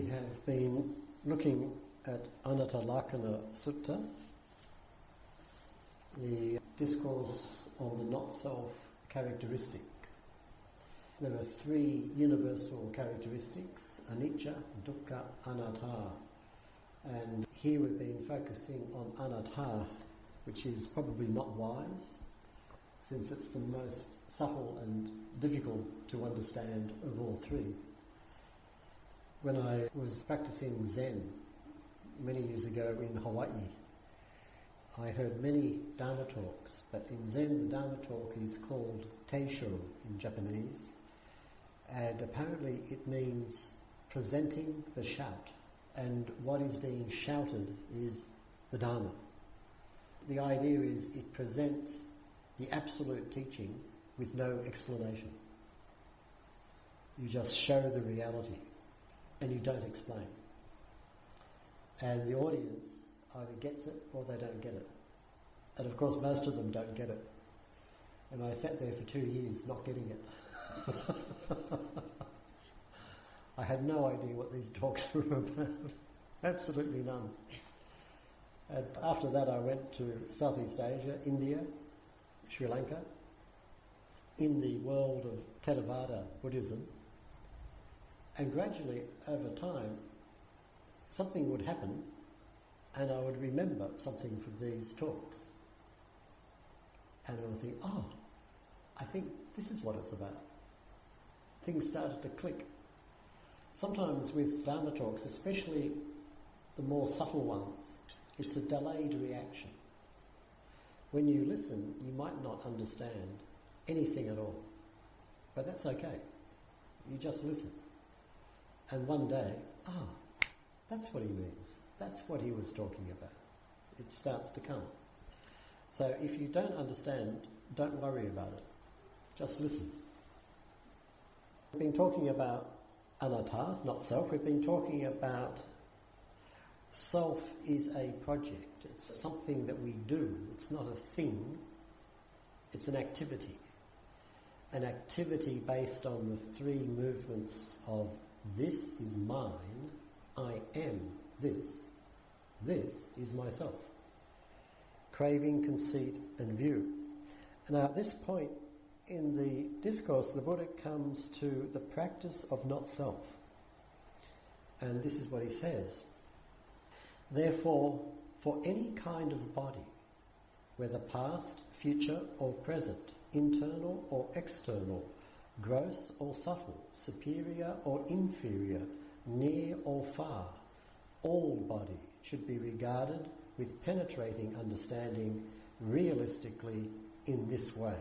have been looking at Anattalakkhana Sutta, the discourse on the not-self characteristic. There are three universal characteristics: anicca, dukkha, anatta. And here we've been focusing on anatta, which is probably not wise, since it's the most subtle and difficult to understand of all three. When I was practicing Zen many years ago in Hawaii, I heard many Dharma talks, but in Zen the Dharma talk is called Teisho in Japanese, and apparently it means presenting the shout, and what is being shouted is the Dharma. The idea is it presents the absolute teaching with no explanation. You just show the reality and you don't explain. And the audience either gets it or they don't get it. And of course most of them don't get it. And I sat there for 2 years not getting it. I had no idea what these talks were about. Absolutely none. And after that I went to Southeast Asia, India, Sri Lanka, in the world of Theravada Buddhism, and gradually over time something would happen and I would remember something from these talks. And I would think, oh, I think this is what it's about. Things started to click. Sometimes with Dharma talks, especially the more subtle ones, it's a delayed reaction. When you listen, you might not understand anything at all. But that's okay. You just listen. And one day, that's what he means. That's what he was talking about. It starts to come. So if you don't understand, don't worry about it. Just listen. We've been talking about anatta, not self. We've been talking about self is a project. It's something that we do. It's not a thing. It's an activity. An activity based on the three movements of this is mine, I am this is myself. Craving, conceit and view. Now at this point in the discourse, the Buddha comes to the practice of not self. And this is what he says. Therefore, for any kind of body, whether past, future or present, internal or external, gross or subtle, superior or inferior, near or far, all body should be regarded with penetrating understanding realistically in this way.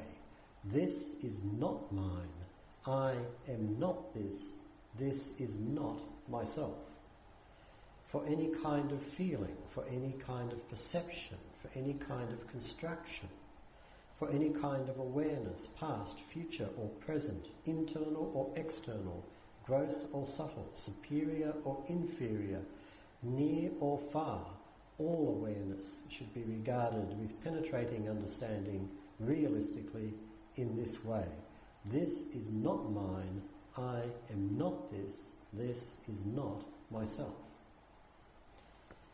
This is not mine. I am not this. This is not myself. For any kind of feeling, for any kind of perception, for any kind of construction, for any kind of awareness, past, future or present, internal or external, gross or subtle, superior or inferior, near or far, all awareness should be regarded with penetrating understanding realistically in this way. This is not mine. I am not this. This is not myself.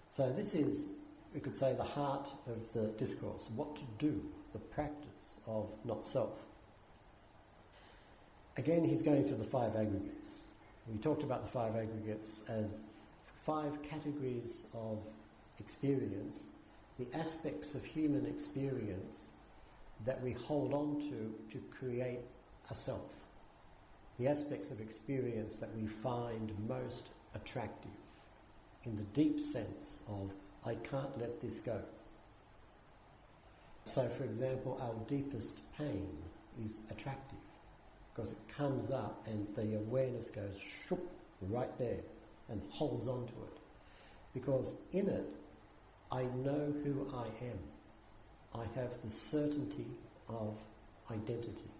So this is, we could say, the heart of the discourse, what to do, the practice of not self. Again, he's going through the five aggregates. We talked about the five aggregates as five categories of experience, the aspects of human experience that we hold on to create a self, the aspects of experience that we find most attractive, in the deep sense of, I can't let this go. So, for example, our deepest pain is attractive because it comes up and the awareness goes shoop right there and holds on to it. Because in it, I know who I am. I have the certainty of identity.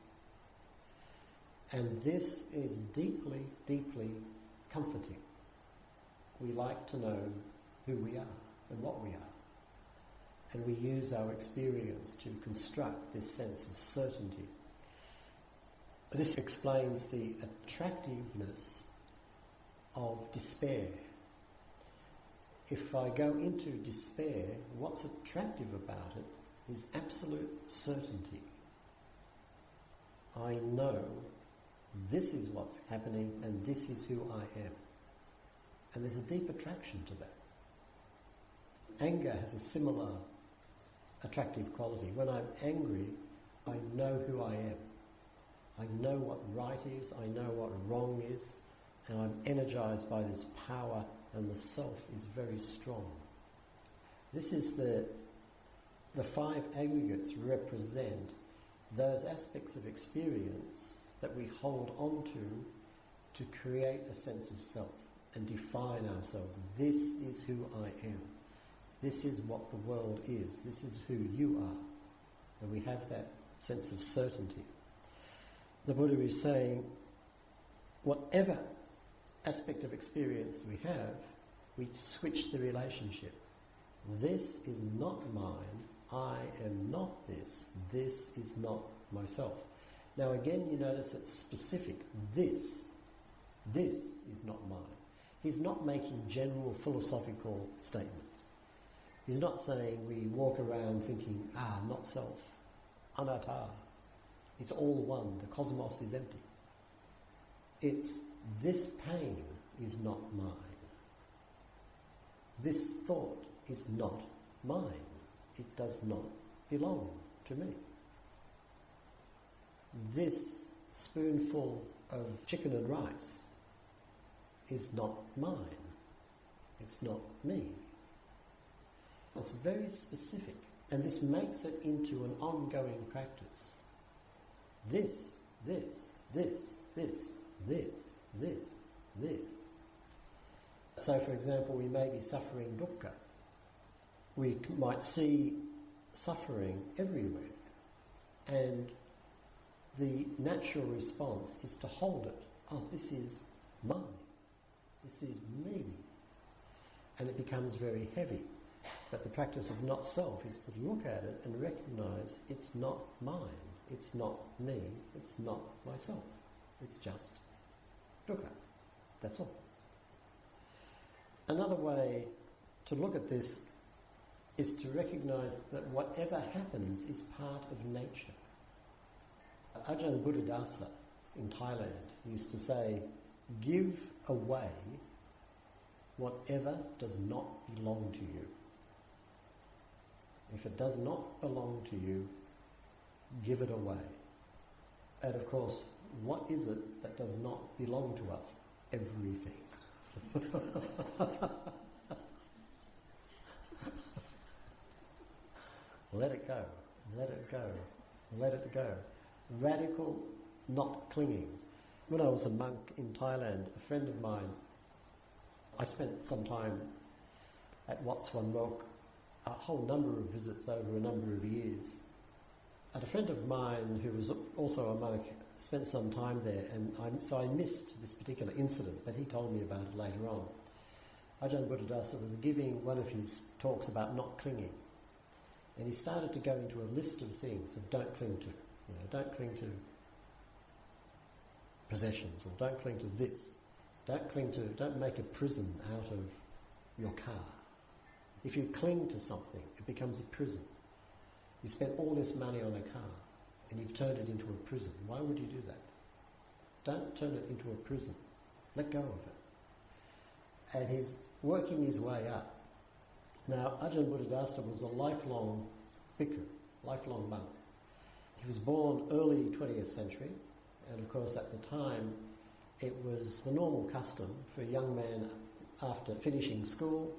And this is deeply, deeply comforting. We like to know who we are and what we are. And we use our experience to construct this sense of certainty. This explains the attractiveness of despair if I go into despair, what's attractive about it is absolute certainty. I know this is what's happening and this is who I am. And there's a deep attraction to that. Anger has a similar attractive quality. When I'm angry, I know who I am. I know what right is, I know what wrong is, and I'm energized by this power, and the self is very strong. This is the five aggregates represent those aspects of experience that we hold on to create a sense of self and define ourselves. This is who I am. This is what the world is. This is who you are. And we have that sense of certainty. The Buddha is saying, whatever aspect of experience we have, we switch the relationship. This is not mine. I am not this. This is not myself. Now again, you notice it's specific. This is not mine. He's not making general philosophical statements. He's not saying we walk around thinking, not self, anatta. It's all one. The cosmos is empty. It's this pain is not mine. This thought is not mine. It does not belong to me. This spoonful of chicken and rice is not mine. It's not me. It's very specific, and this makes it into an ongoing practice. This. So, for example, we may be suffering dukkha. We might see suffering everywhere, and the natural response is to hold it. Oh, this is mine. This is me. And it becomes very heavy. But the practice of not self is to look at it and recognise it's not mine. It's not me. It's not myself. It's just dukkha. That's all. Another way to look at this is to recognise that whatever happens is part of nature. Ajahn Buddhadasa in Thailand used to say, give away whatever does not belong to you. If it does not belong to you, give it away. And of course, what is it that does not belong to us? Everything. Let it go. Let it go. Let it go. Radical not clinging. When I was a monk in Thailand, a friend of mine, I spent some time at Wat Suan Mok, a whole number of visits over a number of years. And a friend of mine who was also a monk spent some time there, and so I missed this particular incident, but he told me about it later on. Ajahn Buddhadasa was giving one of his talks about not clinging, and he started to go into a list of things of don't cling to. Don't cling to possessions, or don't cling to this. Don't make a prison out of your car. If you cling to something, it becomes a prison. You spent all this money on a car, and you've turned it into a prison. Why would you do that? Don't turn it into a prison. Let go of it. And he's working his way up. Now, Ajahn Buddhadasa was a lifelong bhikkhu, lifelong monk. He was born early 20th century, and of course at the time it was the normal custom for a young man after finishing school,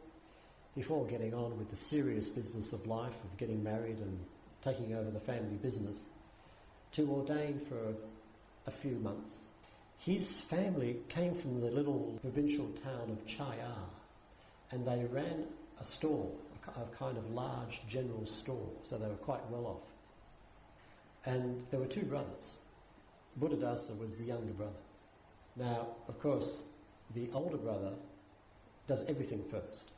before getting on with the serious business of life, of getting married and taking over the family business, to ordain for a few months. His family came from the little provincial town of Chai'ar, and they ran a store, a kind of large general store, so they were quite well off. And there were two brothers. Buddhadasa was the younger brother. Now, of course, the older brother does everything first.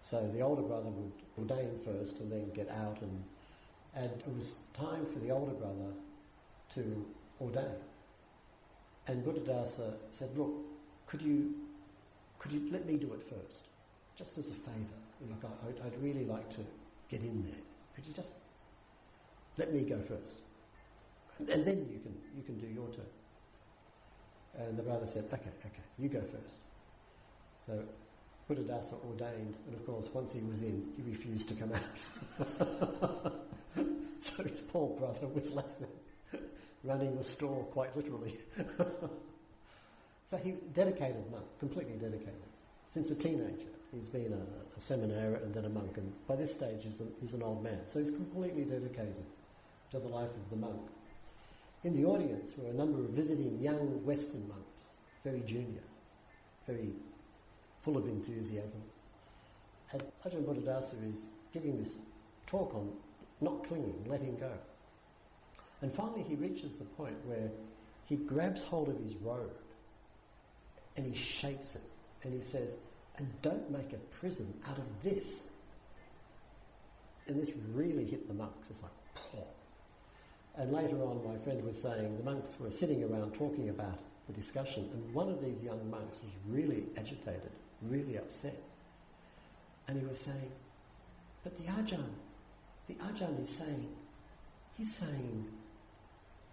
So the older brother would ordain first and then get out, and it was time for the older brother to ordain. And Buddhadasa said, look, could you let me do it first? just as a favour, I'd really like to get in there. Could you just let me go first? And then you can do your turn. And the brother said, okay, you go first. So Buddhadasa ordained, and of course once he was in, he refused to come out. So his poor brother was left running the store quite literally. So he dedicated monk, completely dedicated. Since a teenager, he's been a seminarian and then a monk, and by this stage he's an old man. So he's completely dedicated to the life of the monk. In the audience were a number of visiting young Western monks, very junior, very full of enthusiasm. And Ajahn Buddhadasa is giving this talk on not clinging, letting go. And finally he reaches the point where he grabs hold of his robe and he shakes it and he says, and don't make a prison out of this. And this really hit the monks. It's like, poor. And later on my friend was saying the monks were sitting around talking about the discussion, and one of these young monks was really agitated, really upset. And he was saying, but the Ajahn is saying, he's saying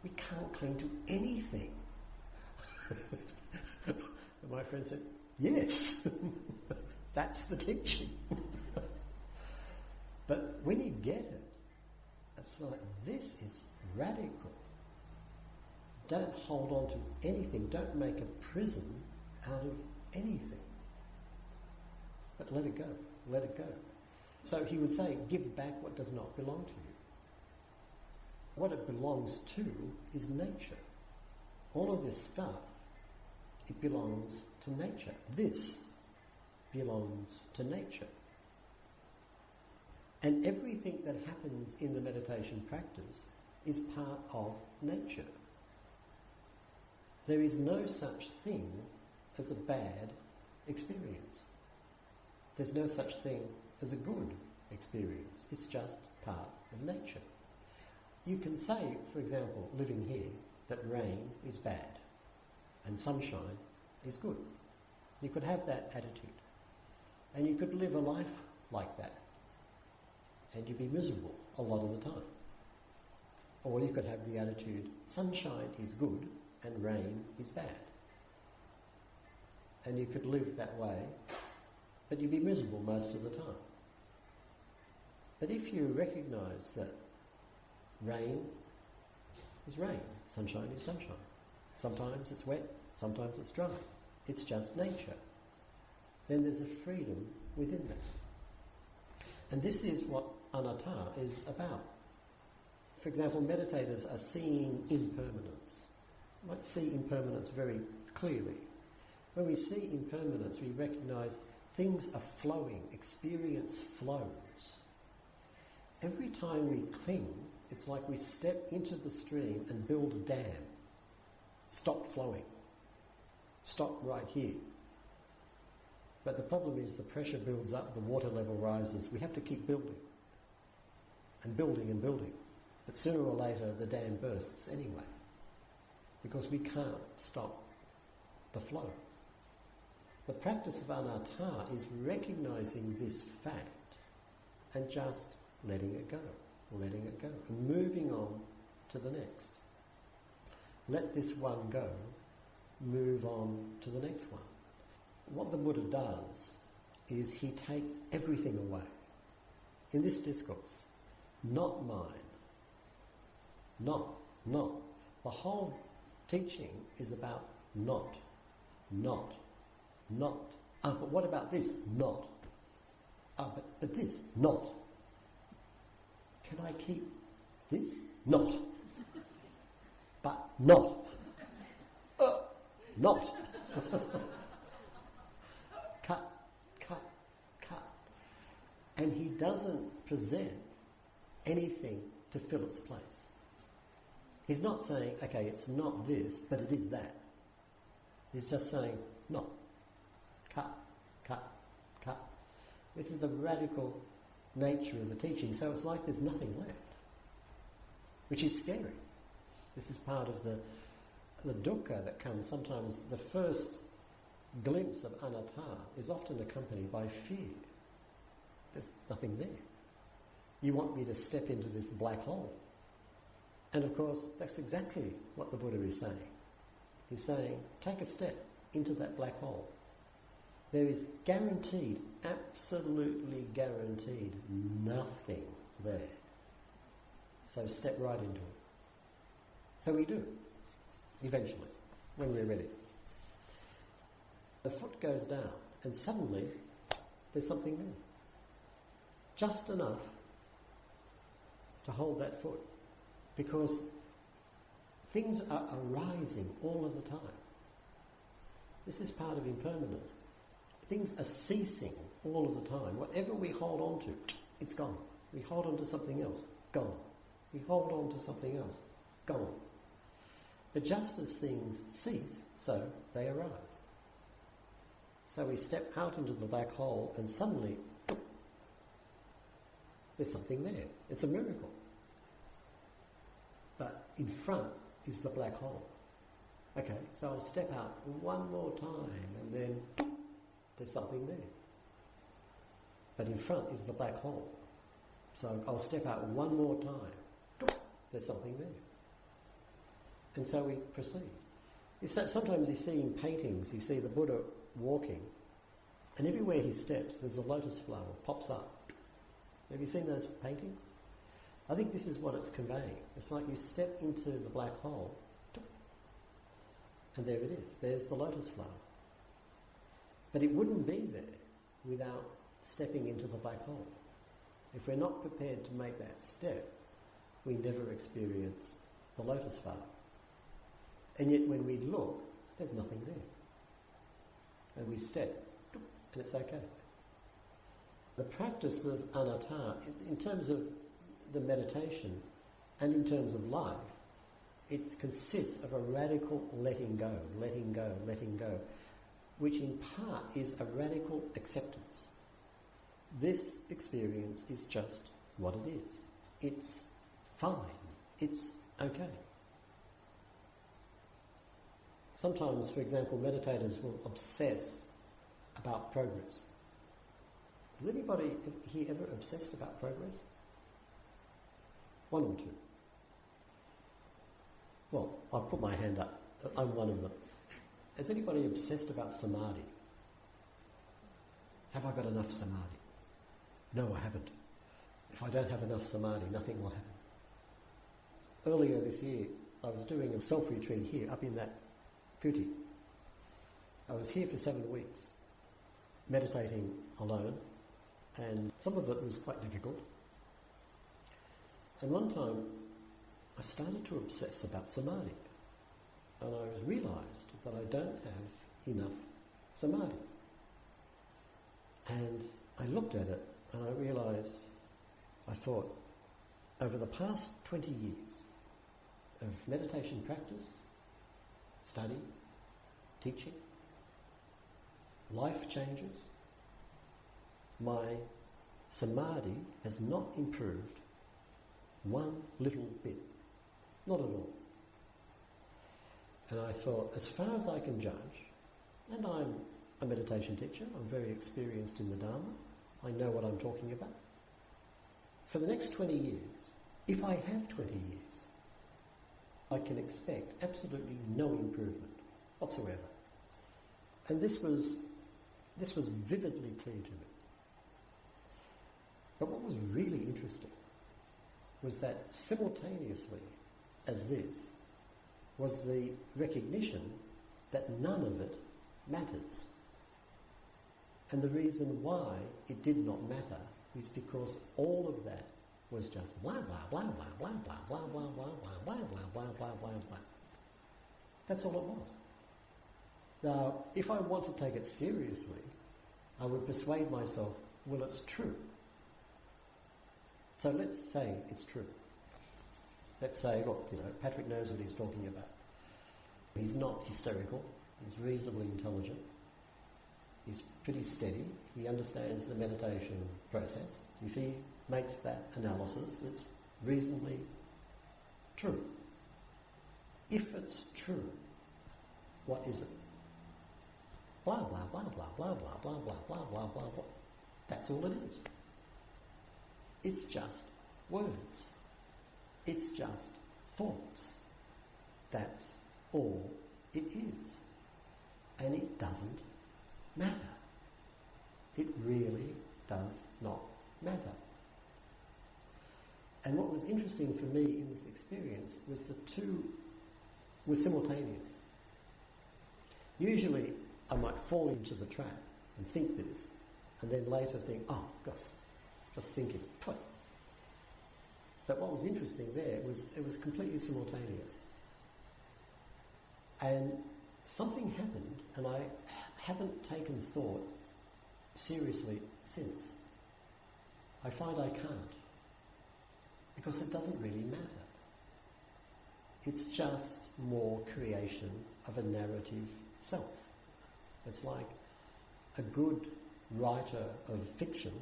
we can't cling to anything. And my friend said, yes, that's the teaching. But when you get it, it's like, this is radical. Don't hold on to anything. Don't make a prison out of anything. But let it go. Let it go. So he would say, give back what does not belong to you. What it belongs to is nature. All of this stuff, it belongs to nature. This belongs to nature. And everything that happens in the meditation practice is part of nature. There is no such thing as a bad experience. There's no such thing as a good experience. It's just part of nature. You can say, for example, living here, that rain is bad and sunshine is good. You could have that attitude. And you could live a life like that. And you'd be miserable a lot of the time. Or you could have the attitude, sunshine is good and rain is bad. And you could live that way, but you'd be miserable most of the time. But if you recognise that rain is rain, sunshine is sunshine. Sometimes it's wet, sometimes it's dry. It's just nature. Then there's a freedom within that. And this is what anatta is about. For example, meditators are seeing impermanence. You might see impermanence very clearly. When we see impermanence, we recognise things are flowing, experience flows. Every time we cling, it's like we step into the stream and build a dam. Stop flowing. Stop right here. But the problem is the pressure builds up, the water level rises. We have to keep building and building and building. But sooner or later the dam bursts anyway, because we can't stop the flow. The practice of anatta is recognising this fact and just letting it go, and moving on to the next. Let this one go, move on to the next one. What the Buddha does is he takes everything away. In this discourse, not mine, not. The whole teaching is about not. But what about this? Not. But this? Not. Can I keep this? Not. But not. Not. Cut. And he doesn't present anything to fill its place. He's not saying, okay, it's not this, but it is that. He's just saying, not. Cut. This is the radical nature of the teaching. So it's like there's nothing left, which is scary. This is part of the dukkha that comes. Sometimes the first glimpse of anatta is often accompanied by fear. There's nothing there. You want me to step into this black hole. And of course, that's exactly what the Buddha is saying. He's saying, take a step into that black hole. There is guaranteed, absolutely guaranteed, nothing there. So step right into it. So we do, eventually, when we're ready. The foot goes down, and suddenly there's something there. Just enough to hold that foot, because things are arising all of the time. This is part of impermanence. Things are ceasing all of the time. Whatever we hold on to, it's gone. We hold on to something else, gone. We hold on to something else, gone. But just as things cease, so they arise. So we step out into the black hole and suddenly there's something there. It's a miracle. But in front is the black hole. Okay, so I'll step out one more time and then there's something there. But in front is the black hole. So I'll step out one more time. There's something there. And so we proceed. Sometimes you see in paintings, you see the Buddha walking, and everywhere he steps, there's a lotus flower pops up. Have you seen those paintings? I think this is what it's conveying. It's like you step into the black hole, and there it is. There's the lotus flower. But it wouldn't be there without stepping into the black hole. If we're not prepared to make that step, we never experience the lotus flower. And yet when we look, there's nothing there. And we step, and it's okay. The practice of anatta, in terms of the meditation and in terms of life, it consists of a radical letting go, letting go, letting go, which in part is a radical acceptance. This experience is just what it is. It's fine. It's okay. Sometimes, for example, meditators will obsess about progress. Has anybody here ever obsessed about progress? One or two? Well, I'll put my hand up. I'm one of them. Has anybody obsessed about samadhi? Have I got enough samadhi? No, I haven't. If I don't have enough samadhi, nothing will happen. Earlier this year, I was doing a self-retreat here, up in that kuti. I was here for 7 weeks, meditating alone, and some of it was quite difficult. And one time, I started to obsess about samadhi, and I realised that I don't have enough samadhi. And I looked at it, and I realised, I thought, over the past 20 years of meditation practice, study, teaching, life changes, my samadhi has not improved one little bit. Not at all. And I thought, as far as I can judge, and I'm a meditation teacher, I'm very experienced in the Dharma, I know what I'm talking about. For the next 20 years, if I have 20 years, I can expect absolutely no improvement whatsoever. And this was vividly clear to me. But what was really interesting was that simultaneously as this was the recognition that none of it matters. And the reason why it did not matter is because all of that was just blah, blah, blah, blah, blah, blah, blah, blah, blah, blah, blah, blah, blah, blah, blah, blah. That's all it was. Now, if I want to take it seriously, I would persuade myself, well, it's true. So let's say it's true. Let's say, look, Patrick knows what he's talking about. He's not hysterical. He's reasonably intelligent. He's pretty steady. He understands the meditation process. If he makes that analysis, it's reasonably true. If it's true, what is it? blah, blah, blah, blah, blah, blah, blah, blah, blah, blah, blah, blah. That's all it is. It's just words. It's just thoughts. That's all it is. And it doesn't matter. It really does not matter. And what was interesting for me in this experience was the two were simultaneous. Usually I might fall into the trap and think this, and then later think, oh gosh, just thinking. But what was interesting there was it was completely simultaneous. And something happened, and I haven't taken thought seriously since. I find I can't, because it doesn't really matter. It's just more creation of a narrative self. It's like a good writer of fiction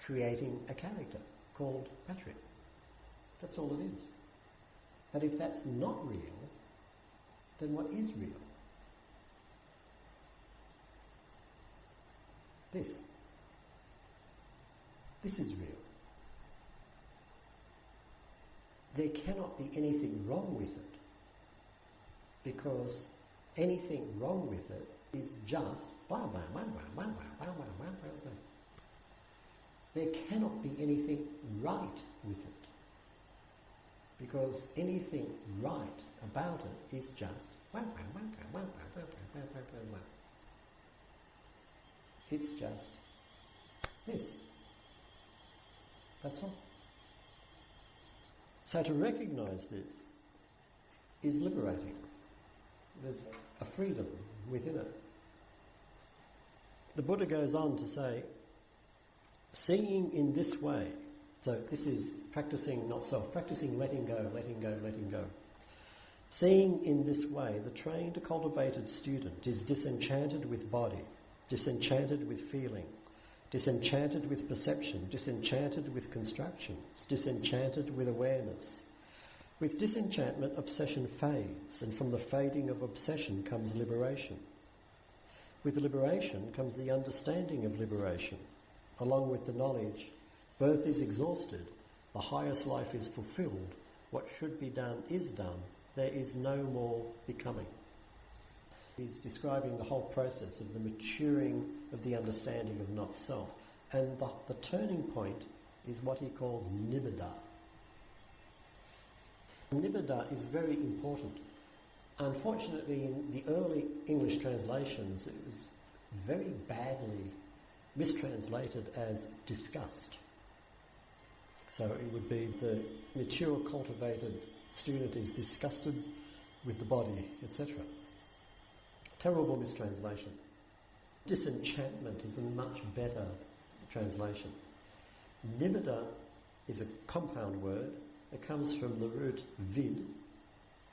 creating a character called Patrick. That's all it is. But if that's not real, then what is real? This. This is real. There cannot be anything wrong with it, because anything wrong with it is just blah, blah, blah, blah, blah, blah, blah, blah, blah, blah. There cannot be anything right with it, because anything right about it is just blah, blah, blah, blah, blah, blah, blah, blah, blah, blah. It's just this. That's all. So to recognise this is liberating. There's a freedom within it. The Buddha goes on to say, seeing in this way, so this is practicing not self, practicing letting go, letting go, letting go. Seeing in this way, the trained, cultivated student is disenchanted with body, disenchanted with feeling, disenchanted with perception, disenchanted with constructions, disenchanted with awareness. With disenchantment, obsession fades, and from the fading of obsession comes liberation. With liberation comes the understanding of liberation, along with the knowledge birth is exhausted, the highest life is fulfilled, what should be done is done, there is no more becoming. He's describing the whole process of the maturing of the understanding of not self. And the turning point is what he calls nibbida. Nibbida is very important. Unfortunately, in the early English translations, it was very badly mistranslated as disgust. So it would be the mature, cultivated student is disgusted with the body, etc. Terrible mistranslation. Disenchantment is a much better translation. Nibbida is a compound word. It comes from the root vid,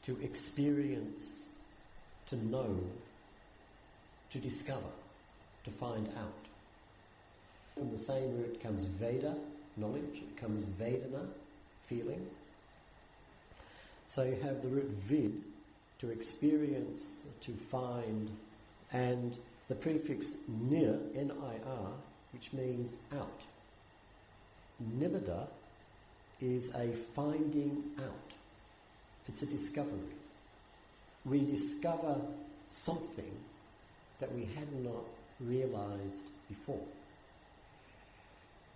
to experience, to know, to discover, to find out. From the same root comes Veda, knowledge. It comes Vedana, feeling. So you have the root vid, to experience, to find, and the prefix nir, N-I-R, which means out. Nibbida is a finding out. It's a discovery. We discover something that we had not realised before.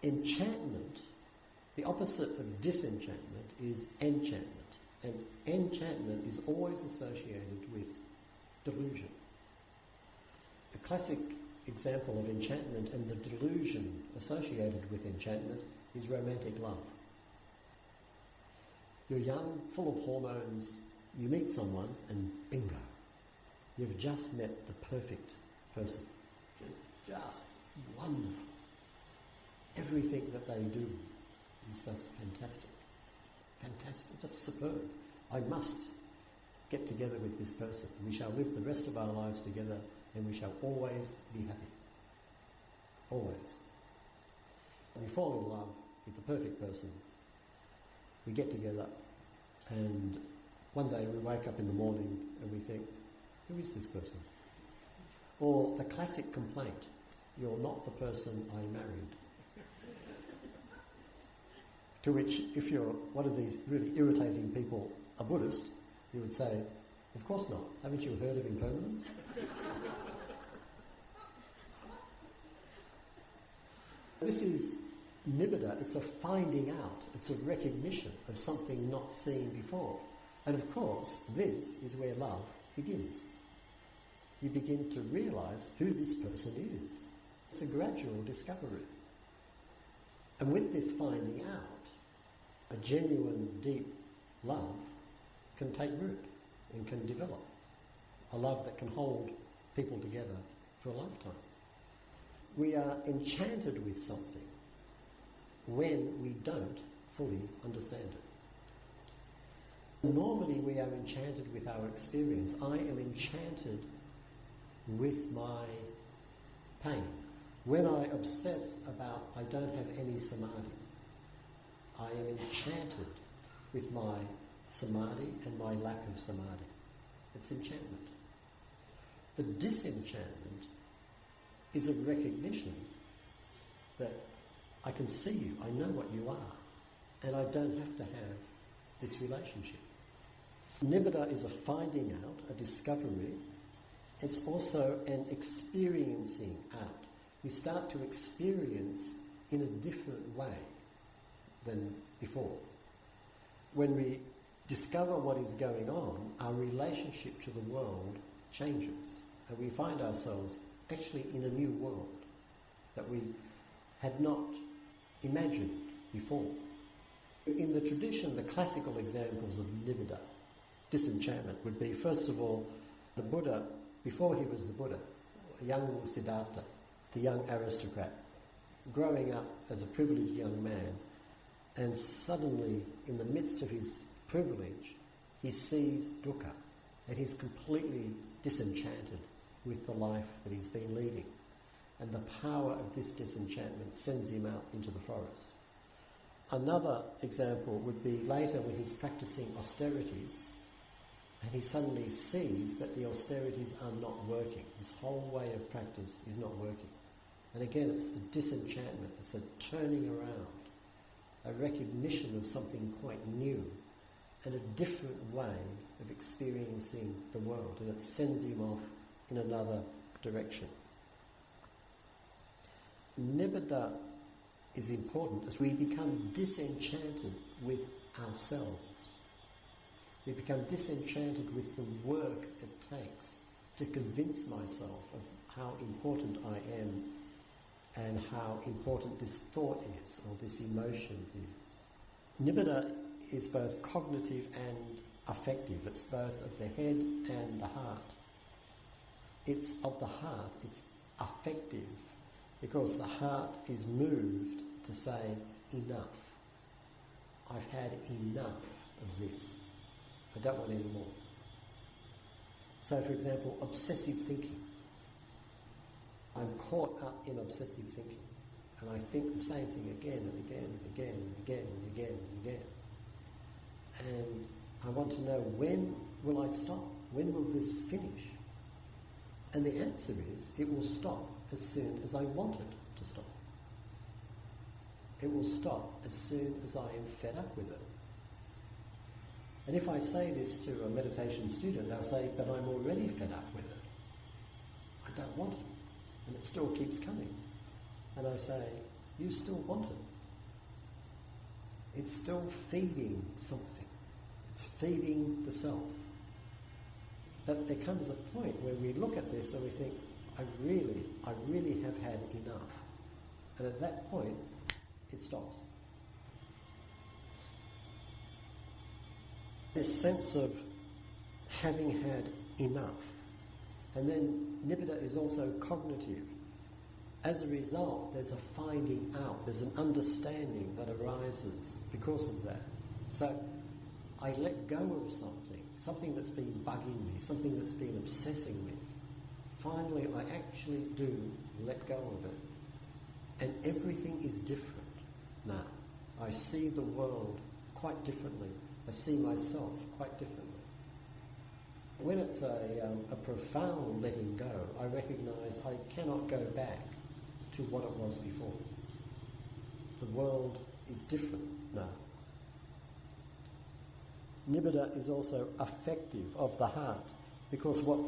Enchantment, the opposite of disenchantment, is enchantment. And enchantment is always associated with delusion. A classic example of enchantment and the delusion associated with enchantment is romantic love. You're young, full of hormones, you meet someone and bingo, you've just met the perfect person. Just wonderful. Everything that they do is just fantastic. Fantastic, just superb. I must get together with this person. We shall live the rest of our lives together and we shall always be happy. Always. We fall in love with the perfect person. We get together and one day we wake up in the morning and we think, who is this person? Or the classic complaint, you're not the person I married. To which, if you're one of these really irritating people, a Buddhist, you would say, of course not. Haven't you heard of impermanence? This is nibbida. It's a finding out. It's a recognition of something not seen before. And of course, this is where love begins. You begin to realise who this person is. It's a gradual discovery. And with this finding out, a genuine, deep love can take root and can develop. A love that can hold people together for a lifetime. We are enchanted with something when we don't fully understand it. Normally we are enchanted with our experience. I am enchanted with my pain. When I obsess about I don't have any samadhi, I am enchanted with my samadhi and my lack of samadhi. It's enchantment. The disenchantment is a recognition that I can see you, I know what you are, and I don't have to have this relationship. Nibbida is a finding out, a discovery. It's also an experiencing out. We start to experience in a different way than before. When we discover what is going on, our relationship to the world changes, and we find ourselves actually in a new world that we had not imagined before. In the tradition, the classical examples of nibbida, disenchantment, would be, first of all, the Buddha, before he was the Buddha, young Siddhartha, the young aristocrat, growing up as a privileged young man, and suddenly, in the midst of his privilege, he sees dukkha, and he's completely disenchanted with the life that he's been leading. And the power of this disenchantment sends him out into the forest. Another example would be later when he's practicing austerities, and he suddenly sees that the austerities are not working. This whole way of practice is not working. And again, it's a disenchantment, it's a turning around, a recognition of something quite new, and a different way of experiencing the world, and it sends him off in another direction. Nibbida is important as we become disenchanted with ourselves. We become disenchanted with the work it takes to convince myself of how important I am and how important this thought is or this emotion is. Nibbida is both cognitive and affective. It's both of the head and the heart. It's of the heart, it's affective, because the heart is moved to say, enough. I've had enough of this. I don't want any more. So, for example, obsessive thinking. I'm caught up in obsessive thinking, and I think the same thing again and again and again and again and again and again. And I want to know, when will I stop? When will this finish? And the answer is, it will stop as soon as I want it to stop. It will stop as soon as I am fed up with it. And if I say this to a meditation student, they'll say, but I'm already fed up with it. I don't want it. And it still keeps coming. And I say, you still want it. It's still feeding something. It's feeding the self. But there comes a point where we look at this and we think, I really have had enough. And at that point, it stops. This sense of having had enough. And then nibbida is also cognitive. As a result, there's a finding out, there's an understanding that arises because of that. So I let go of something that's been bugging me, something that's been obsessing me. Finally, I actually do let go of it. And everything is different now. I see the world quite differently. I see myself quite differently. When it's a profound letting go, I recognise I cannot go back to what it was before. The world is different now. Nibbida is also affective of the heart, because what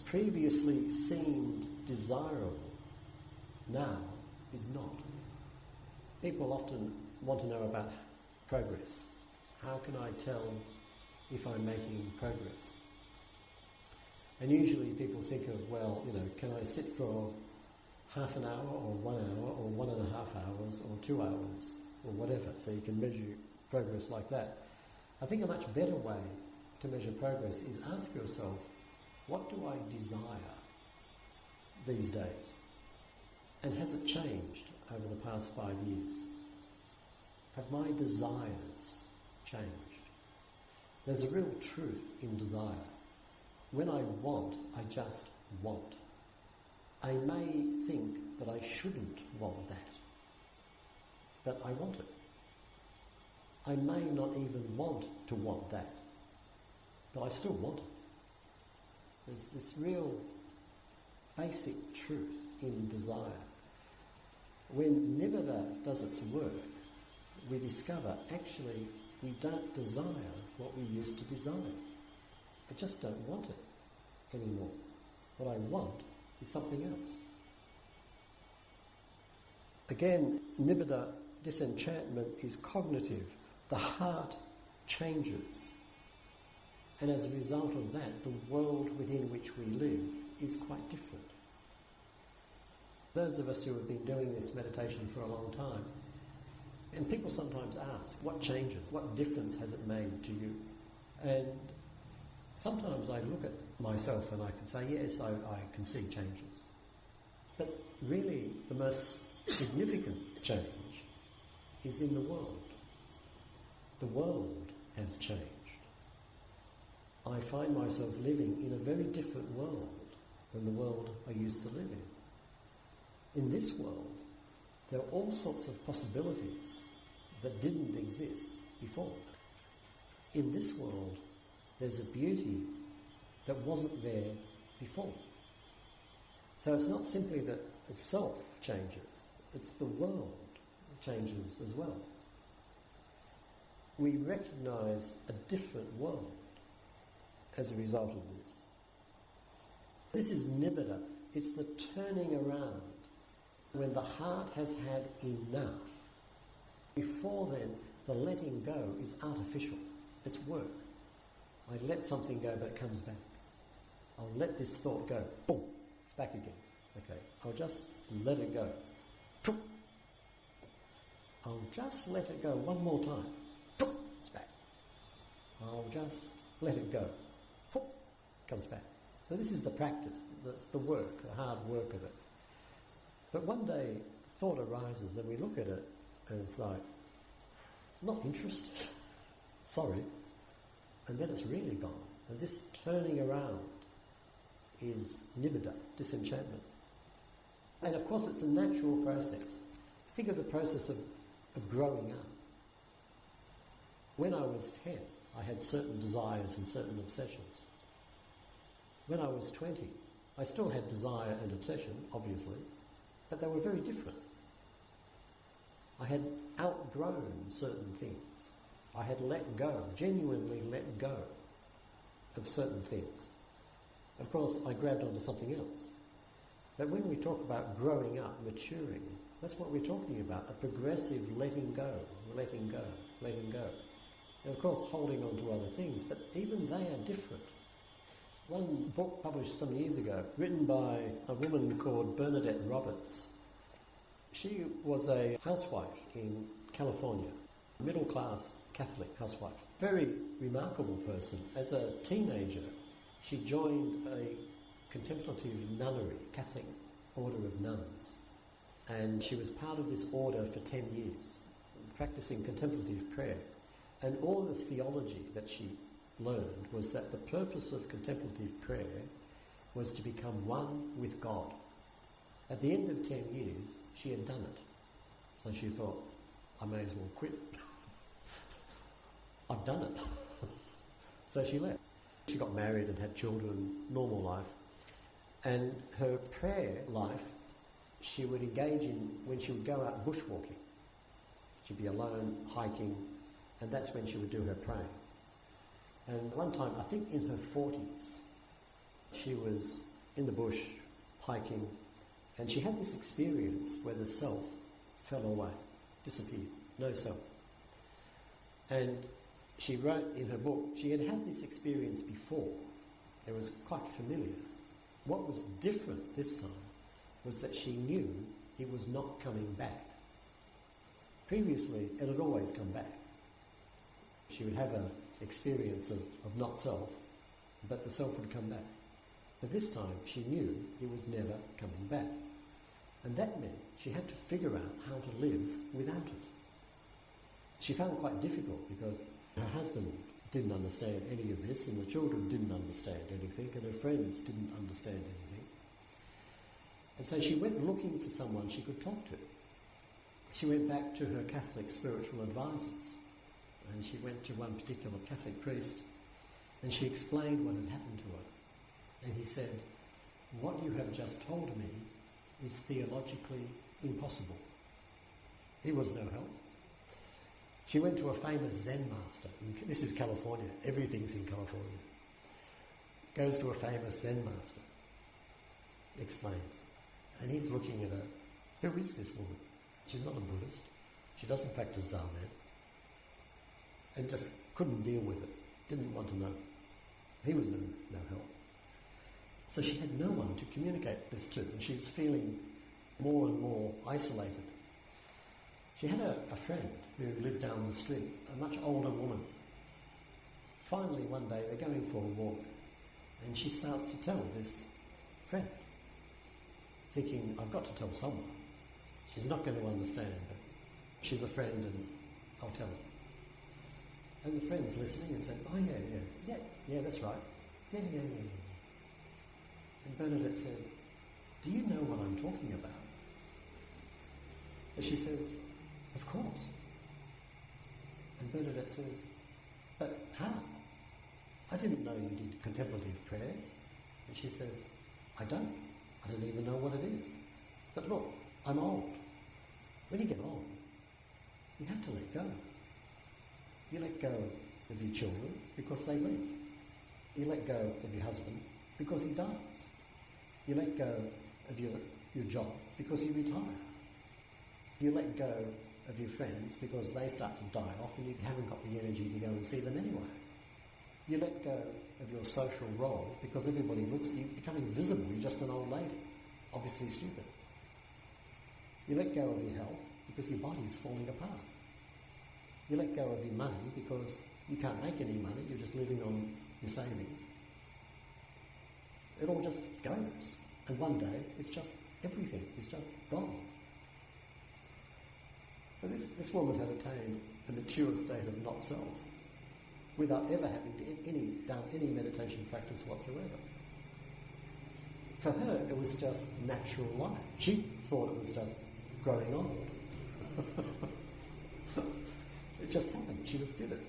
previously seemed desirable now is not. People often want to know about progress. How can I tell if I'm making progress? And usually people think of, well, can I sit for half an hour or 1 hour or 1.5 hours or 2 hours or whatever, so you can measure progress like that. I think a much better way to measure progress is ask yourself, what do I desire these days? And has it changed over the past 5 years? Have my desires changed? There's a real truth in desire. When I want, I just want. I may think that I shouldn't want that, but I want it. I may not even want to want that, but I still want it. There's this real basic truth in desire. When Nibbida does its work, we discover actually we don't desire what we used to desire. I just don't want it anymore. What I want is something else. Again, Nibbida, disenchantment, is cognitive. The heart changes. And as a result of that, the world within which we live is quite different. Those of us who have been doing this meditation for a long time, and people sometimes ask, what changes? What difference has it made to you? And sometimes I look at myself and I can say, yes, I can see changes. But really, the most significant change is in the world. The world has changed. I find myself living in a very different world than the world I used to live in. In this world, there are all sorts of possibilities that didn't exist before. In this world, there's a beauty that wasn't there before. So it's not simply that the self changes, it's the world changes as well. We recognise a different world as a result of this. This is Nibbida. It's the turning around when the heart has had enough. Before then, the letting go is artificial. It's work. I let something go, but it comes back. I'll let this thought go. Boom! It's back again. Okay, I'll just let it go. I'll just let it go one more time. It's back. I'll just let it go. Comes back. So this is the practice. That's the work, the hard work of it. But one day, thought arises and we look at it and it's like, not interested. Sorry. And then it's really gone. And this turning around is Nibbida, disenchantment. And of course it's a natural process. Think of the process of growing up. When I was 10, I had certain desires and certain obsessions. When I was 20, I still had desire and obsession, obviously, but they were very different. I had outgrown certain things. I had let go, genuinely let go of certain things. Of course, I grabbed onto something else. But when we talk about growing up, maturing, that's what we're talking about, a progressive letting go, letting go, letting go. And of course, holding on to other things, but even they are different. One book published some years ago, written by a woman called Bernadette Roberts. She was a housewife in California, middle-class Catholic housewife. Very remarkable person. As a teenager, she joined a contemplative nunnery, Catholic order of nuns. And she was part of this order for 10 years, practicing contemplative prayer. And all the theology that she learned was that the purpose of contemplative prayer was to become one with God. At the end of 10 years, she had done it. So she thought, I may as well quit. I've done it. So she left. She got married and had children, normal life. And her prayer life, she would engage in when she would go out bushwalking. She'd be alone, hiking, and that's when she would do her praying. And one time, I think in her 40s, she was in the bush, hiking, and she had this experience where the self fell away, disappeared, no self. And she wrote in her book, she had had this experience before. It was quite familiar. What was different this time was that she knew it was not coming back. Previously, it had always come back. She would have an experience of not self, but the self would come back. But this time, she knew it was never coming back. And that meant she had to figure out how to live without it. She found it quite difficult because her husband didn't understand any of this, and the children didn't understand anything, and her friends didn't understand anything. And so she went looking for someone she could talk to. She went back to her Catholic spiritual advisors, and she went to one particular Catholic priest, and she explained what had happened to her. And he said, "What you have just told me is theologically impossible." He was no help. She went to a famous Zen master. This is California. Everything's in California. Goes to a famous Zen master. Explains. And he's looking at her. Who is this woman? She's not a Buddhist. She doesn't practice Zazen. And just couldn't deal with it. Didn't want to know. He was no help. So she had no one to communicate this to. And she was feeling more and more isolated. She had a friend who lived down the street, a much older woman. Finally, one day, they're going for a walk, and she starts to tell this friend, thinking, I've got to tell someone. She's not going to understand, but she's a friend and I'll tell her. And the friend's listening and saying, oh yeah, that's right. Yeah. And Bernadette says, do you know what I'm talking about? And she says, of course. And Bernadette says, but how? I didn't know you did contemplative prayer. And she says, I don't even know what it is. But look, I'm old. When you get old, you have to let go. You let go of your children because they leave. You let go of your husband because he dies. You let go of your job because you retire. You let go of your friends because they start to die off and you haven't got the energy to go and see them anyway. You let go of your social role because everybody looks at you, becoming visible, you're just an old lady, obviously stupid. You let go of your health because your body's falling apart. You let go of your money because you can't make any money, you're just living on your savings. It all just goes. And one day, it's just, everything is just gone. So this woman had attained the mature state of not self without ever having done any meditation practice whatsoever. For her, it was just natural life. She thought it was just growing old. It just happened. She just did it.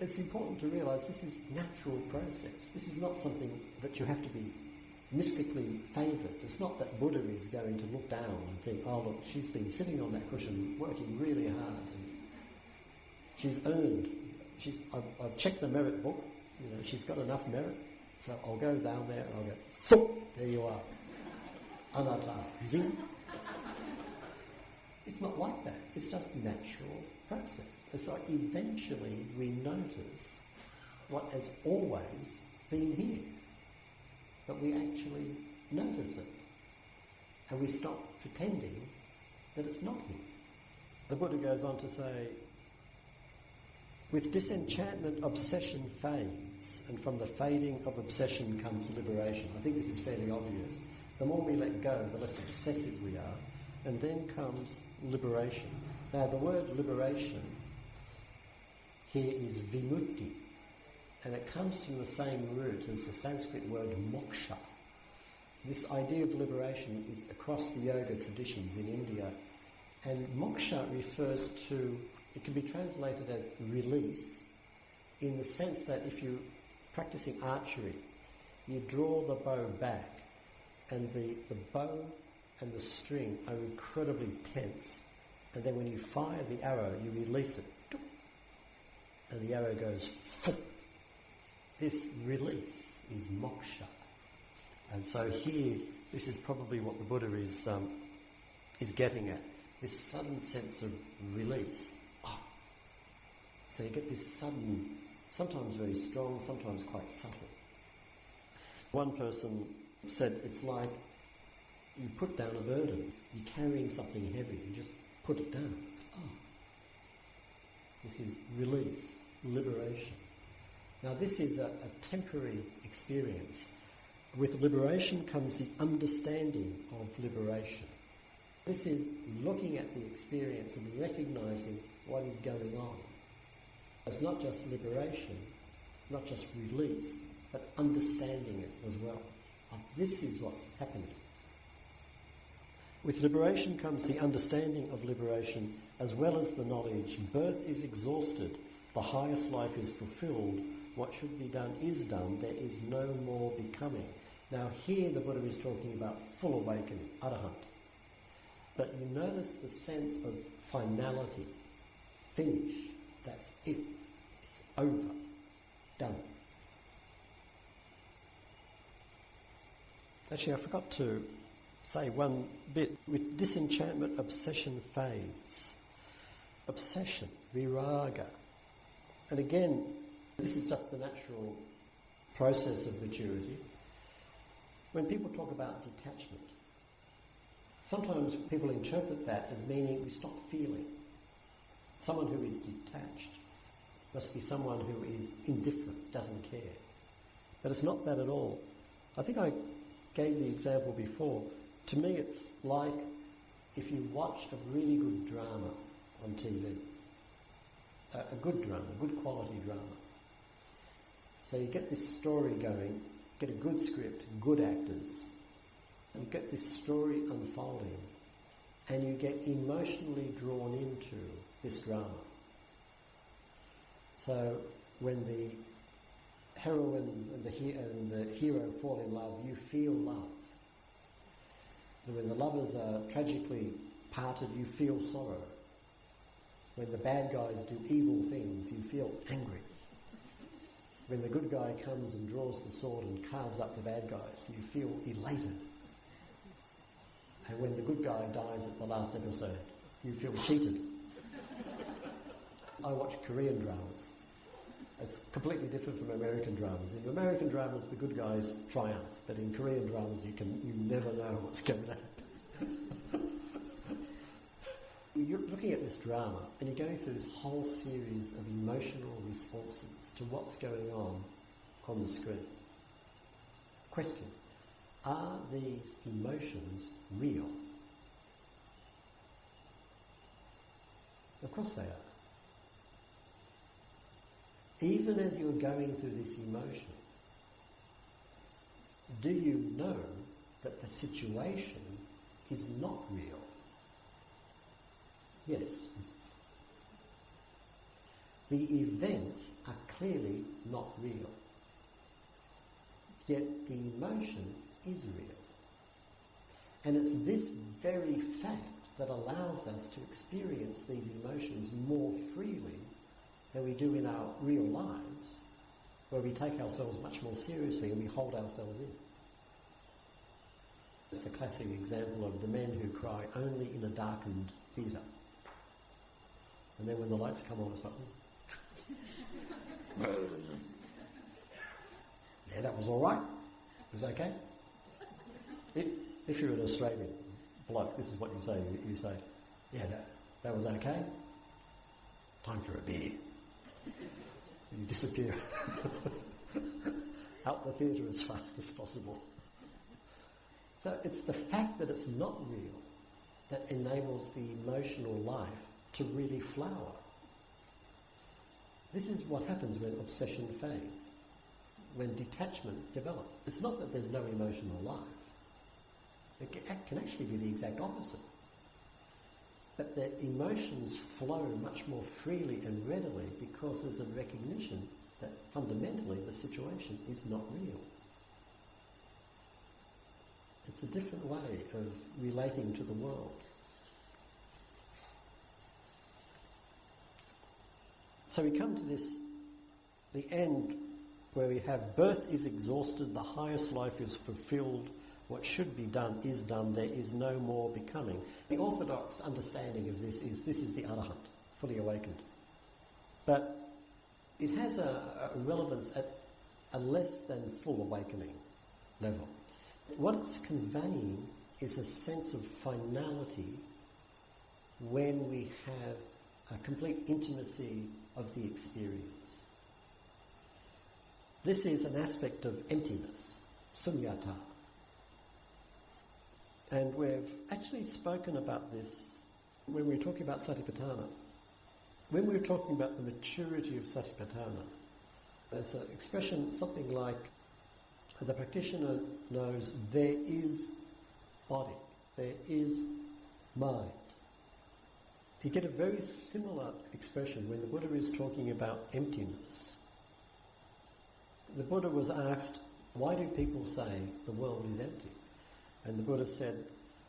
It's important to realise this is natural process. This is not something that you have to be mystically favoured. It's not that Buddha is going to look down and think, oh look, she's been sitting on that cushion working really hard and she's earned. I've checked the merit book, she's got enough merit, so I'll go down there and I'll go, thump, there you are. Anatta, zing. It's not like that. It's just natural process. It's like eventually we notice what has always been here. But we actually notice it. And we stop pretending that it's not here. The Buddha goes on to say, with disenchantment, obsession fades, and from the fading of obsession comes liberation. I think this is fairly obvious. The more we let go, the less obsessive we are, and then comes liberation. Now, the word liberation here is vimutti, and it comes from the same root as the Sanskrit word moksha. This idea of liberation is across the yoga traditions in India, and moksha refers to, it can be translated as release, in the sense that if you're practicing archery, you draw the bow back and the bow and the string are incredibly tense, and then when you fire the arrow, you release it, and the arrow goes. This release is moksha. And so here, this is probably what the Buddha is getting at, this sudden sense of release. Oh. So you get this sudden, sometimes very strong, sometimes quite subtle. One person said it's like you put down a burden. You're carrying something heavy, you just put it down. Oh. This is release, liberation. Now this is a temporary experience. With liberation comes the understanding of liberation. This is looking at the experience and recognising what is going on. It's not just liberation, not just release, but understanding it as well. This is what's happening. With liberation comes the understanding of liberation as well as the knowledge. Birth is exhausted, the highest life is fulfilled, what should be done is done, there is no more becoming. Now here the Buddha is talking about full awakening, arahant. But you notice the sense of finality, finish, that's it, it's over, done. Actually, I forgot to say one bit. With disenchantment, obsession fades. Obsession, viraga. And again, this is just the natural process of maturity. When people talk about detachment, sometimes people interpret that as meaning we stop feeling. Someone who is detached must be someone who is indifferent, doesn't care. But it's not that at all. I think I gave the example before. To me it's like if you watch a really good drama on TV. A good drama, good quality drama. So you get this story going, get a good script, good actors. You get this story unfolding and you get emotionally drawn into this drama. So when the heroine and the hero fall in love, you feel love. And when the lovers are tragically parted, you feel sorrow. When the bad guys do evil things, you feel angry. When the good guy comes and draws the sword and carves up the bad guys, you feel elated. And when the good guy dies at the last episode, you feel cheated. I watch Korean dramas. It's completely different from American dramas. In American dramas, the good guys triumph, but in Korean dramas, you never know what's going to happen. You're looking at this drama, and you're going through this whole series of emotional responses to what's going on the screen. Question: are these emotions real? Of course they are. Even as you're going through this emotion, do you know that the situation is not real? Yes. The events are clearly not real. Yet the emotion is real. And it's this very fact that allows us to experience these emotions more freely than we do in our real lives, where we take ourselves much more seriously and we hold ourselves in. It's the classic example of the men who cry only in a darkened theatre. And then when the lights come on, it's like, yeah, that was all right. It was okay. If you're an Australian bloke, this is what you say. You say, yeah, that was okay. Time for a beer. You disappear out the theatre as fast as possible. So it's the fact that it's not real that enables the emotional life to really flower. This is what happens when obsession fades, when detachment develops. It's not that there's no emotional life. It can actually be the exact opposite. That the emotions flow much more freely and readily because there's a recognition fundamentally the situation is not real. It's a different way of relating to the world. So we come to this, the end, where we have birth is exhausted, the highest life is fulfilled, what should be done is done, there is no more becoming. The orthodox understanding of this is the Arahant, fully awakened. But it has a relevance at a less than full awakening level. What it's conveying is a sense of finality when we have a complete intimacy of the experience. This is an aspect of emptiness, sunyata. And we've actually spoken about this when we were talking about Satipatthana. When we were talking about the maturity of Satipatthana, there's an expression, something like, the practitioner knows there is body, there is mind. You get a very similar expression when the Buddha is talking about emptiness. The Buddha was asked, why do people say the world is empty? And the Buddha said,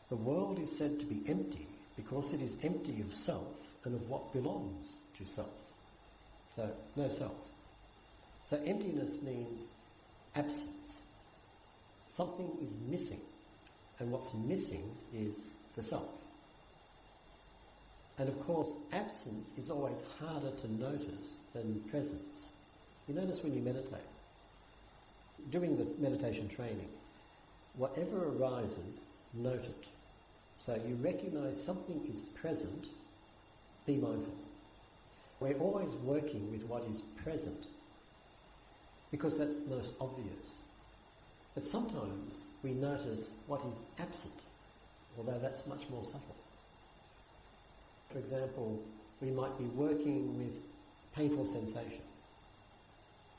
the world is said to be empty because it is empty of self and of what belongs to self. So, no self. So emptiness means absence. Something is missing, and what's missing is the self. And of course, absence is always harder to notice than presence. You notice when you meditate, during the meditation training, whatever arises, note it. So you recognise something is present, be mindful. We're always working with what is present because that's the most obvious. But sometimes we notice what is absent, although that's much more subtle. For example, we might be working with painful sensation,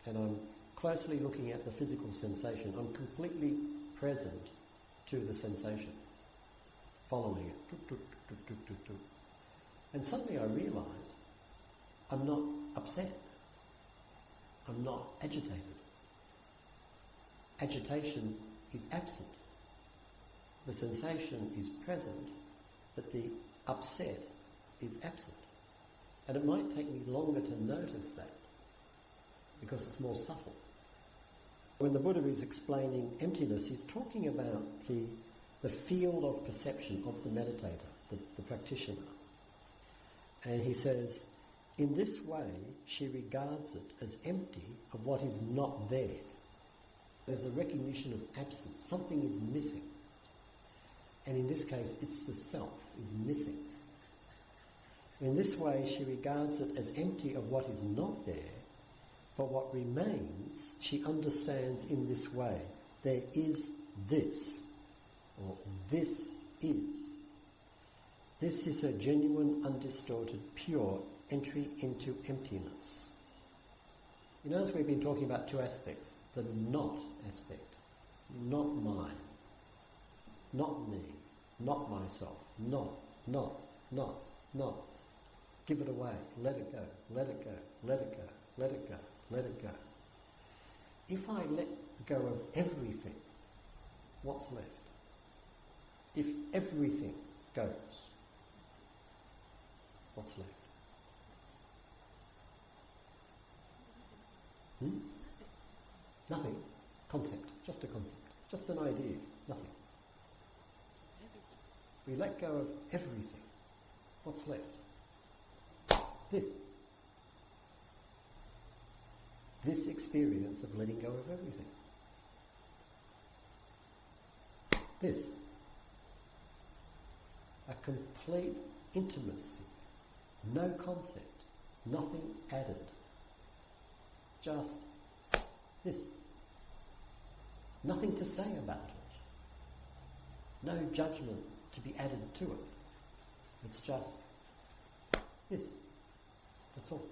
and I'm closely looking at the physical sensation. I'm completely present to the sensation, following it. And suddenly I realise I'm not upset. I'm not agitated. Agitation is absent. The sensation is present, but the upset is absent. And it might take me longer to notice that because it's more subtle. When the Buddha is explaining emptiness, he's talking about the field of perception of the meditator, the practitioner. And he says, in this way, she regards it as empty of what is not there. There's a recognition of absence. Something is missing. And in this case, it's the self is missing. In this way, she regards it as empty of what is not there, but what remains, she understands in this way. There is this, or this is. This is a genuine, undistorted, pure entry into emptiness. You notice we've been talking about two aspects. The not aspect. Not mine. Not me. Not myself. Not. Give it away. Let it go. Let it go. Let it go. Let it go. Let it go. If I let go of everything, what's left? If everything goes, what's left? Nothing. Concept. Just a concept. Just an idea. Nothing. We let go of everything. What's left? This. This experience of letting go of everything. This. A complete intimacy. No concept. Nothing added. Just this. Nothing to say about it. No judgment to be added to it. It's just this. That's all.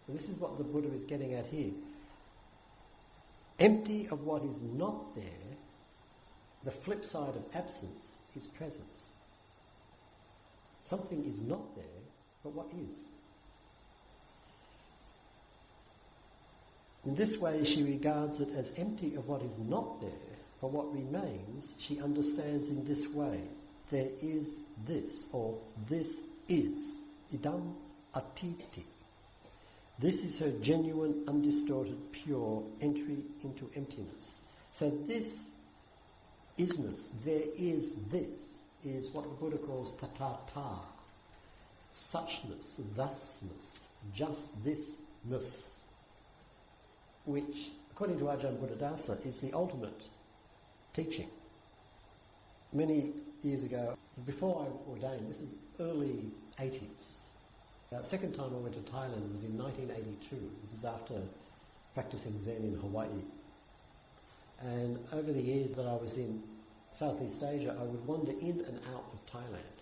And this is what the Buddha is getting at here. Empty of what is not there, the flip side of absence is presence. Something is not there, but what is? In this way, she regards it as empty of what is not there, but what remains she understands in this way. There is this, or this is, idam atiti. This is her genuine, undistorted, pure entry into emptiness. So this isness, there is this, is what the Buddha calls tatata, suchness, thusness, just thisness, which, according to Ajahn Buddhadasa, is the ultimate teaching. Many years ago, before I ordained, this is early 80s. Second time I went to Thailand was in 1982. This is after practicing Zen in Hawaii. And over the years that I was in Southeast Asia, I would wander in and out of Thailand.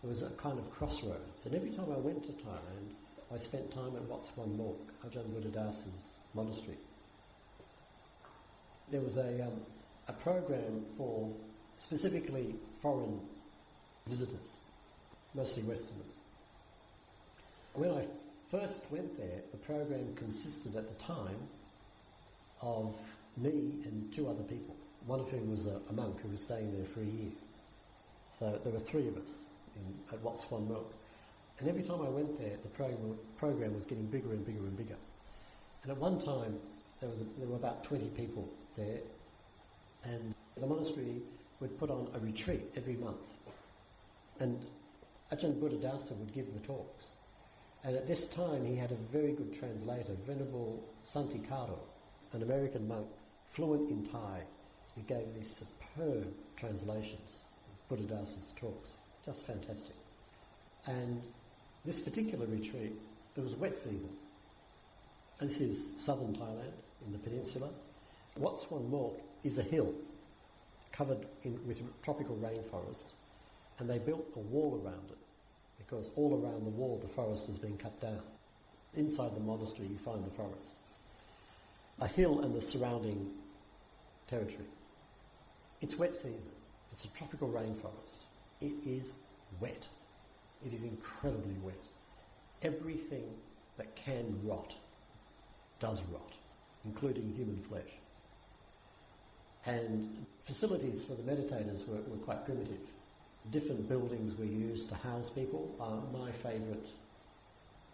It was a kind of crossroads. And every time I went to Thailand, I spent time at Wat Suan Mok, Ajahn Buddhadasa's monastery. There was a program for specifically foreign visitors, mostly Westerners. When I first went there, the program consisted at the time of me and two other people, one of whom was a monk who was staying there for a year. So there were three of us at Wat Suan Mok. And every time I went there, the program was getting bigger and bigger and bigger. And at one time, there were about 20 people there, and the monastery would put on a retreat every month. And Ajahn Buddhadasa would give the talks. And at this time, he had a very good translator, Venerable Santikaro, an American monk, fluent in Thai. He gave these superb translations of Buddhadasa's talks. Just fantastic. And this particular retreat, there was a wet season. And this is southern Thailand, in the peninsula. Wat Suan Mok is a hill covered with tropical rainforest, and they built a wall around it, because all around the wall the forest has been cut down. Inside the monastery you find the forest. A hill and the surrounding territory. It's wet season. It's a tropical rainforest. It is wet. It is incredibly wet. Everything that can rot does rot, including human flesh. And facilities for the meditators were quite primitive. Different buildings were used to house people. My favourite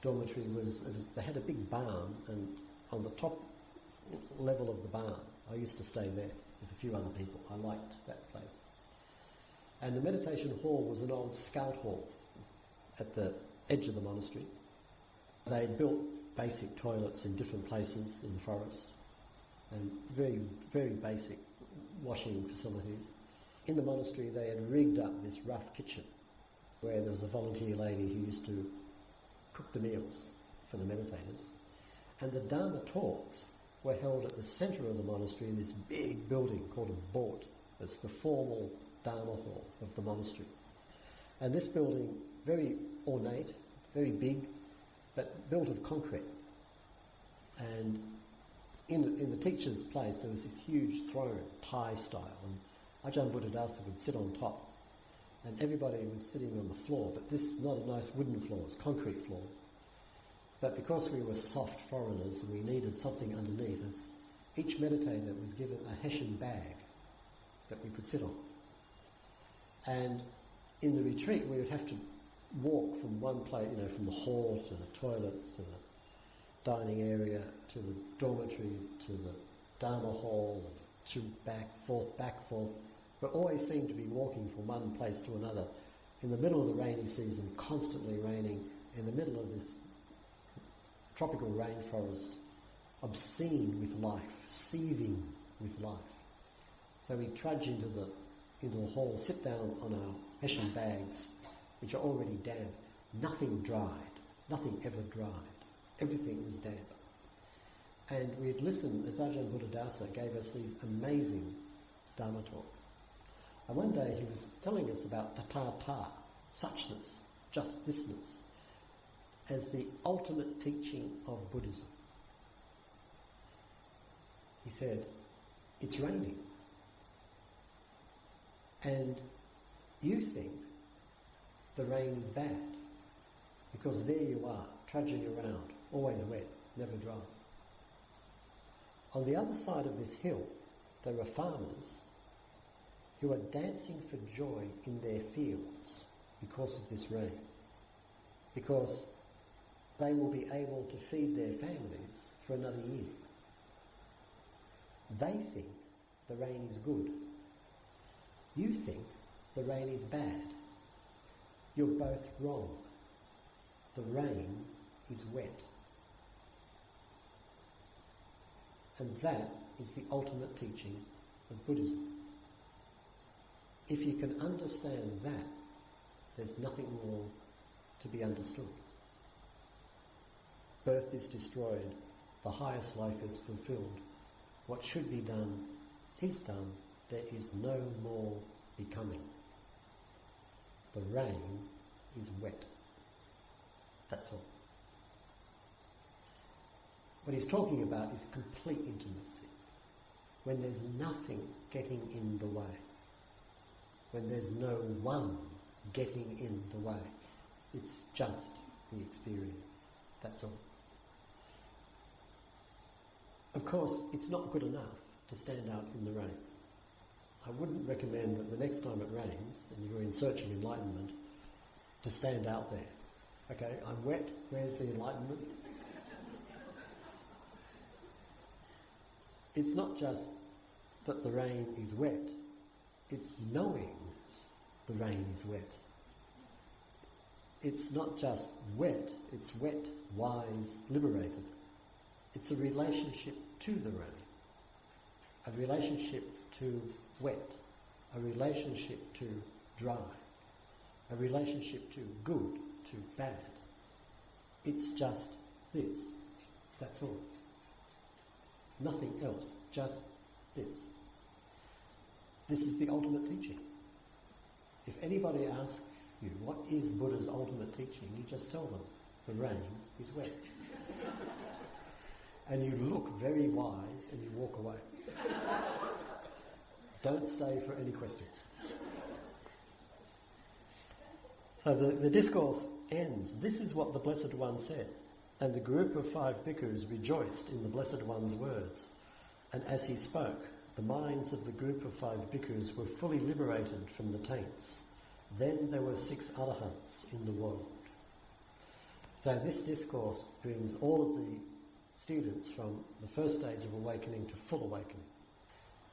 dormitory was they had a big barn, and on the top level of the barn, I used to stay there with a few other people. I liked that place. And the meditation hall was an old scout hall at the edge of the monastery. They had built basic toilets in different places in the forest, and very, very basic washing facilities. In the monastery they had rigged up this rough kitchen where there was a volunteer lady who used to cook the meals for the meditators. And the Dharma talks were held at the centre of the monastery in this big building called a bort. It's the formal Dharma hall of the monastery. And this building, very ornate, very big, but built of concrete. And in the teacher's place there was this huge throne, Thai style, and Ajahn Buddhadasa would sit on top, and everybody was sitting on the floor, but this is not a nice wooden floor, it's concrete floor. But because we were soft foreigners and we needed something underneath us, each meditator was given a Hessian bag that we could sit on. And in the retreat we would have to walk from one place, from the hall to the toilets, to the dining area, to the dormitory, to the Dharma hall, to back, forth. We always seemed to be walking from one place to another. In the middle of the rainy season, constantly raining, in the middle of this tropical rainforest, obscene with life, seething with life. So we trudge into the hall, sit down on our Hessian bags, which are already damp. Nothing dried, nothing ever dried. Everything was damp. And we had listened as Ajahn Buddhadasa gave us these amazing Dharma talks. And one day he was telling us about tatata, suchness, just thisness, as the ultimate teaching of Buddhism. He said, it's raining. And you think the rain is bad, because there you are, trudging around, always wet, never dry. On the other side of this hill, there are farmers who are dancing for joy in their fields because of this rain, because they will be able to feed their families for another year. They think the rain is good. You think the rain is bad. You're both wrong. The rain is wet. And that is the ultimate teaching of Buddhism. If you can understand that, there's nothing more to be understood. Birth is destroyed, the highest life is fulfilled. What should be done is done, there is no more becoming. The rain is wet. That's all. What he's talking about is complete intimacy, when there's nothing getting in the way, when there's no one getting in the way. It's just the experience. That's all. Of course, it's not good enough to stand out in the rain. I wouldn't recommend that the next time it rains and you're in search of enlightenment to stand out there. Okay, I'm wet, where's the enlightenment? It's not just that the rain is wet, it's knowing the rain is wet. It's not just wet, it's wet, wise, liberated. It's a relationship to the rain, a relationship to wet, a relationship to dry, a relationship to good, to bad. It's just this, that's all. Nothing else, just this. This is the ultimate teaching. If anybody asks you, what is Buddha's ultimate teaching? You just tell them, the rain is wet. And you look very wise and you walk away. Don't stay for any questions. So the discourse ends. This is what the Blessed One said. And the group of 5 bhikkhus rejoiced in the Blessed One's words. And as he spoke, the minds of the group of 5 bhikkhus were fully liberated from the taints. Then there were 6 arahants in the world. So this discourse brings all of the students from the first stage of awakening to full awakening.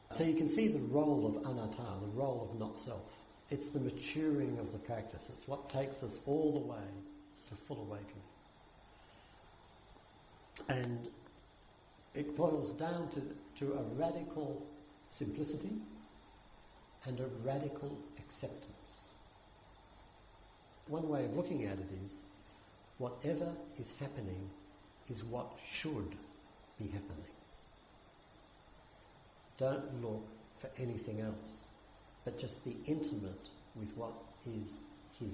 So you can see the role of anatta, the role of not-self. It's the maturing of the practice. It's what takes us all the way to full awakening. And it boils down to a radical simplicity and a radical acceptance. One way of looking at it is, whatever is happening is what should be happening. Don't look for anything else, but just be intimate with what is here.